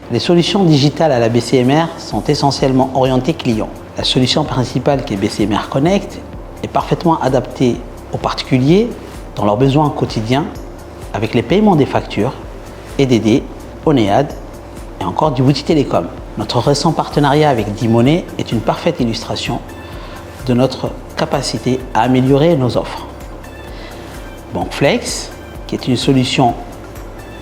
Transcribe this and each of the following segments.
Les solutions digitales à la BCMR sont essentiellement orientées clients. La solution principale qui est BCMR Connect est parfaitement adaptée aux particuliers dans leurs besoins quotidiens avec les paiements des factures et d'aider Onead et encore Djibouti Telecom. Notre récent partenariat avec D-Money est une parfaite illustration de notre capacité à améliorer nos offres. Bankflex, qui est une solution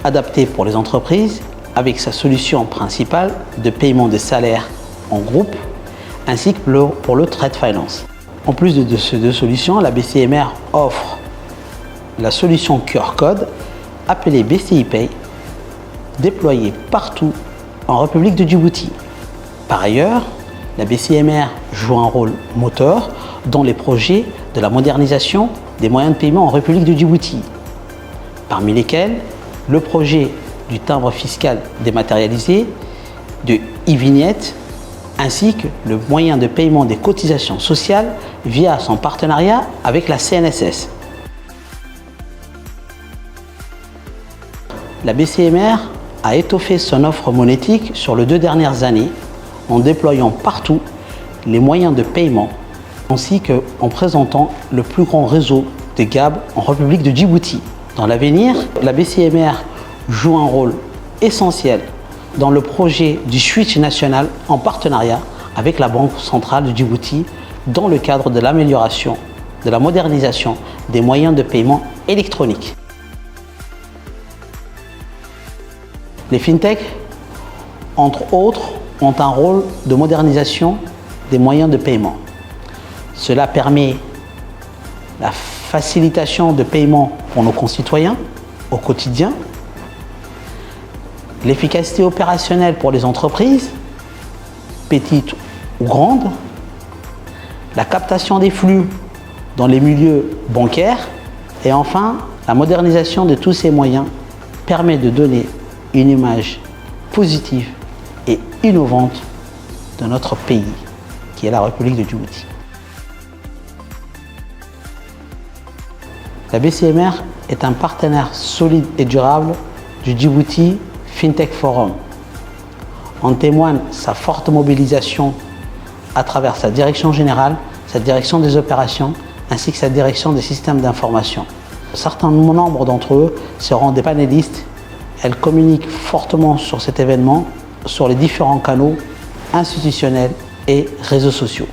adaptée pour les entreprises avec sa solution principale de paiement des salaires en groupe ainsi que pour le trade finance. En plus de ces deux solutions, la BCMR offre la solution QR Code appelée BCI Pay, déployée partout en République de Djibouti. Par ailleurs, la BCMR joue un rôle moteur dans les projets de la modernisation des moyens de paiement en République de Djibouti, parmi lesquels le projet du timbre fiscal dématérialisé, de e-vignette, ainsi que le moyen de paiement des cotisations sociales via son partenariat avec la CNSS. La BCMR a étoffé son offre monétique sur les 2 dernières années en déployant partout les moyens de paiement ainsi qu'en présentant le plus grand réseau de GAB en République de Djibouti. Dans l'avenir, la BCMR joue un rôle essentiel dans le projet du switch national en partenariat avec la Banque centrale de Djibouti dans le cadre de l'amélioration, de la modernisation des moyens de paiement électroniques. Les fintechs, entre autres, ont un rôle de modernisation des moyens de paiement. Cela permet la facilitation de paiement pour nos concitoyens au quotidien, l'efficacité opérationnelle pour les entreprises, petites ou grandes, la captation des flux dans les milieux bancaires et enfin, la modernisation de tous ces moyens permet de donner une image positive et innovante de notre pays, qui est la République de Djibouti. La BCMR est un partenaire solide et durable du Djibouti Fintech Forum. En témoigne sa forte mobilisation à travers sa direction générale, sa direction des opérations, ainsi que sa direction des systèmes d'information. Un certain nombre d'entre eux seront des panélistes. Elles communiquent fortement sur cet événement, sur les différents canaux institutionnels et réseaux sociaux.